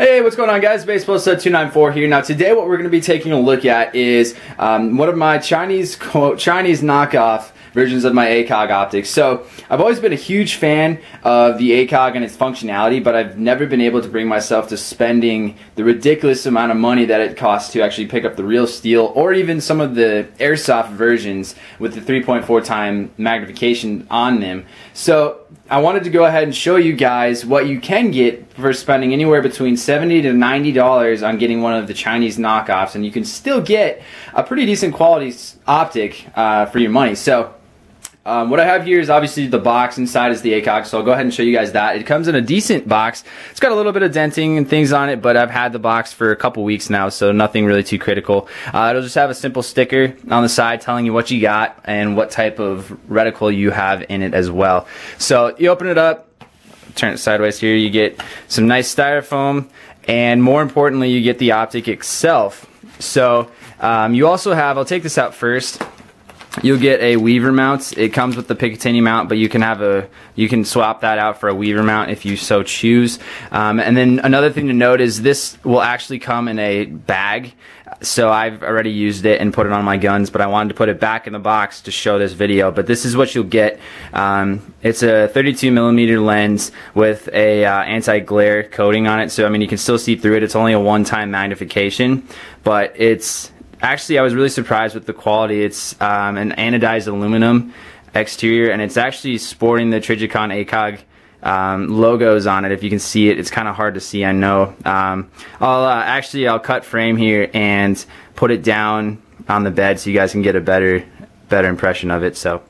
Hey, what's going on, guys? Baseball Stud 294 here. Now today what we're going to be taking a look at is one of my Chinese knockoff versions of my Acog optics. So I've always been a huge fan of the Acog and its functionality, but I've never been able to bring myself to spending the ridiculous amount of money that it costs to actually pick up the real steel, or even some of the Airsoft versions with the 3.4 time magnification on them. So I wanted to go ahead and show you guys what you can get for spending anywhere between $70 to $90 on getting one of the Chinese knockoffs, and you can still get a pretty decent quality optic for your money. So what I have here is obviously the box. Inside is the Acog, so I'll go ahead and show you guys that. It comes in a decent box. It's got a little bit of denting and things on it, but I've had the box for a couple weeks now, so nothing really too critical. It'll just have a simple sticker on the side telling you what you got and what type of reticle you have in it as well. So you open it up, turn it sideways here, you get some nice styrofoam, and more importantly, you get the optic itself. So you also have, I'll take this out first. You'll get a weaver mount. It comes with the Picatinny mount, but you can swap that out for a weaver mount if you so choose. And then another thing to note is this will actually come in a bag. So I've already used it and put it on my guns, but I wanted to put it back in the box to show this video. But this is what you'll get. It's a 32mm lens with a anti-glare coating on it. So I mean, you can still see through it. It's only a one-time magnification, but it's actually, I was really surprised with the quality. It's an anodized aluminum exterior, and it's actually sporting the Trijicon Acog logos on it. If you can see it, it's kind of hard to see, I know. I'll cut frame here and put it down on the bed so you guys can get a better impression of it. So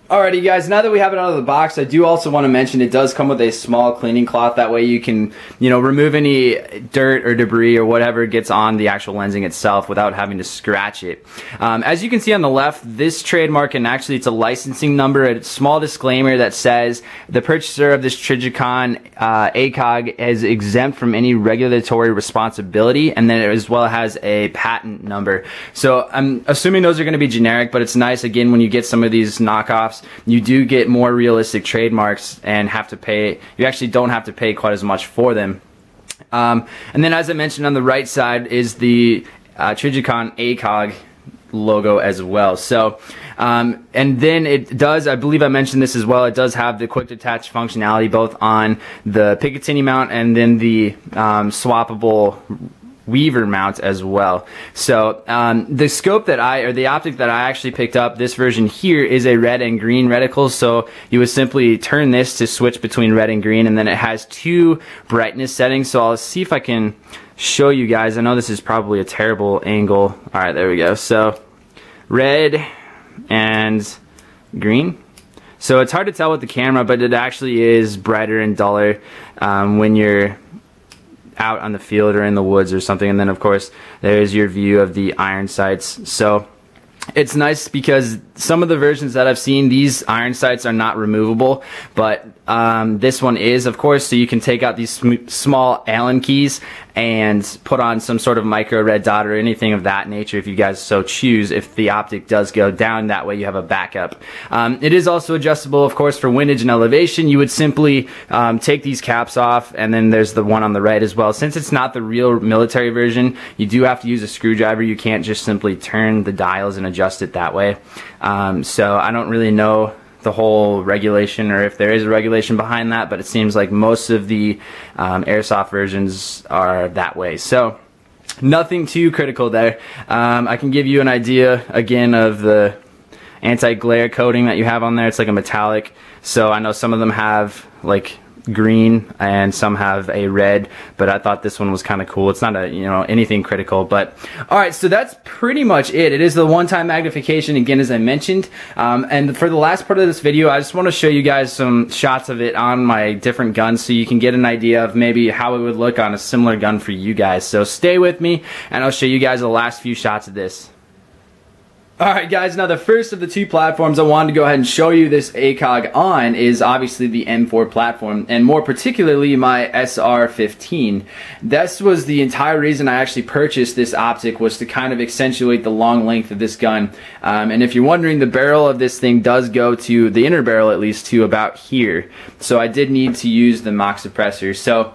alrighty, guys, now that we have it out of the box, I do also want to mention it does come with a small cleaning cloth. That way you can, remove any dirt or debris or whatever gets on the actual lensing itself without having to scratch it. As you can see on the left, this trademark, and actually it's a licensing number, a small disclaimer that says the purchaser of this Trijicon Acog is exempt from any regulatory responsibility, and then it as well has a patent number. So I'm assuming those are going to be generic, but it's nice, again, when you get some of these knockoffs, you do get more realistic trademarks and have to pay. You actually don't have to pay quite as much for them. And then, as I mentioned, on the right side is the Trijicon Acog logo as well. So and then it does, I believe I mentioned this as well, it does have the quick detach functionality both on the Picatinny mount and then the swappable weaver mount as well. So the scope that the optic that I actually picked up, this version here, is a red and green reticle. So you would simply turn this to switch between red and green, and then it has two brightness settings. So I'll see if I can show you guys. I know this is probably a terrible angle. All right, there we go. So red and green. So it's hard to tell with the camera, but it actually is brighter and duller when you're out on the field or in the woods or something. And then of course there's your view of the iron sights. So it's nice because some of the versions that I've seen, these iron sights are not removable, but this one is, of course. So you can take out these small Allen keys and put on some sort of micro red dot or anything of that nature if you guys so choose, if the optic does go down. That way you have a backup. It is also adjustable, of course, for windage and elevation. You would simply take these caps off, and then there's the one on the right as well. Since it's not the real military version, you do have to use a screwdriver. You can't just simply turn the dials and adjust it that way. So I don't really know the whole regulation, or if there is a regulation behind that, but it seems like most of the Airsoft versions are that way. So nothing too critical there. I can give you an idea again of the anti-glare coating that you have on there. It's like a metallic, so I know some of them have like green and some have a red, but I thought this one was kind of cool. It's not a anything critical, but alright, so that's pretty much it. It is the one-time magnification, again, as I mentioned, and for the last part of this video, I just want to show you guys some shots of it on my different guns so you can get an idea of maybe how it would look on a similar gun for you guys. So stay with me and I'll show you guys the last few shots of this. Alright, guys, now the first of the two platforms I wanted to go ahead and show you this Acog on is obviously the M4 platform, and more particularly my SR15. This was the entire reason I actually purchased this optic, was to kind of accentuate the long length of this gun. And if you're wondering, the barrel of this thing does go to, the inner barrel at least, to about here. So I did need to use the mock suppressor. So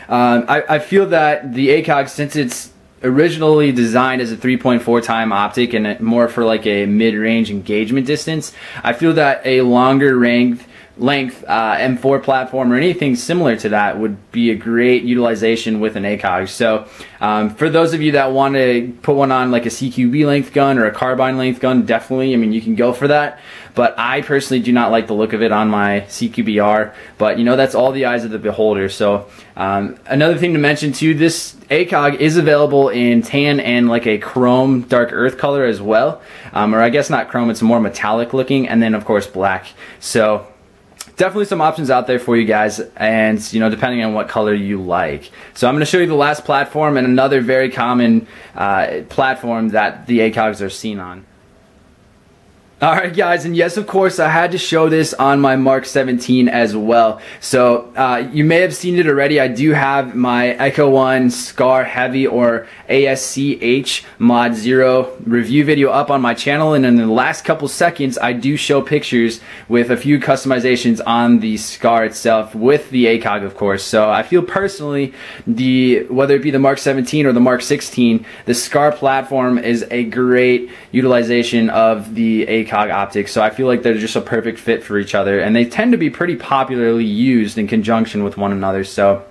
I feel that the Acog, since it's originally designed as a 3.4 time optic and more for like a mid-range engagement distance, I feel that a longer length M4 platform or anything similar to that would be a great utilization with an Acog. So for those of you that want to put one on like a CQB length gun or a carbine length gun, definitely, I mean, you can go for that. But I personally do not like the look of it on my CQBR. But you know, that's all the eyes of the beholder. So another thing to mention too, this Acog is available in tan and like a chrome dark earth color as well. Or I guess not chrome, it's more metallic looking, and then of course black. So definitely some options out there for you guys, and you know, depending on what color you like. So I'm going to show you the last platform and another very common platform that the Acogs are seen on. Alright guys, and yes, of course, I had to show this on my Mark 17 as well. So you may have seen it already. I do have my Echo 1 Scar Heavy or ASCH Mod 0 review video up on my channel, and in the last couple seconds I do show pictures with a few customizations on the Scar itself with the Acog, of course. So I feel personally, whether it be the Mark 17 or the Mark 16, the Scar platform is a great utilization of the Acog optics, so I feel like they're just a perfect fit for each other, and they tend to be pretty popularly used in conjunction with one another. So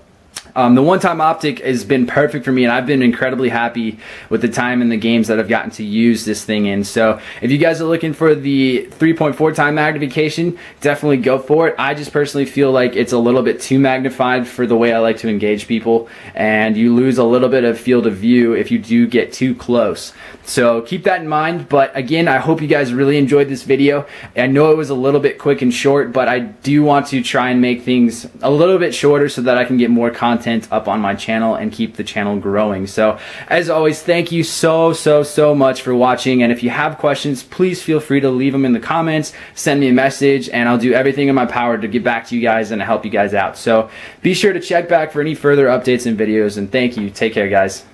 the one-time optic has been perfect for me, and I've been incredibly happy with the time and the games that I've gotten to use this thing in. So if you guys are looking for the 3.4 time magnification, definitely go for it. I just personally feel like it's a little bit too magnified for the way I like to engage people, and you lose a little bit of field of view if you do get too close. So keep that in mind. But again, I hope you guys really enjoyed this video. I know it was a little bit quick and short, but I do want to try and make things a little bit shorter so that I can get more content up on my channel and keep the channel growing. So as always, thank you so much for watching, and if you have questions, please feel free to leave them in the comments, send me a message, and I'll do everything in my power to get back to you guys and help you guys out. So be sure to check back for any further updates and videos, and thank you. Take care, guys.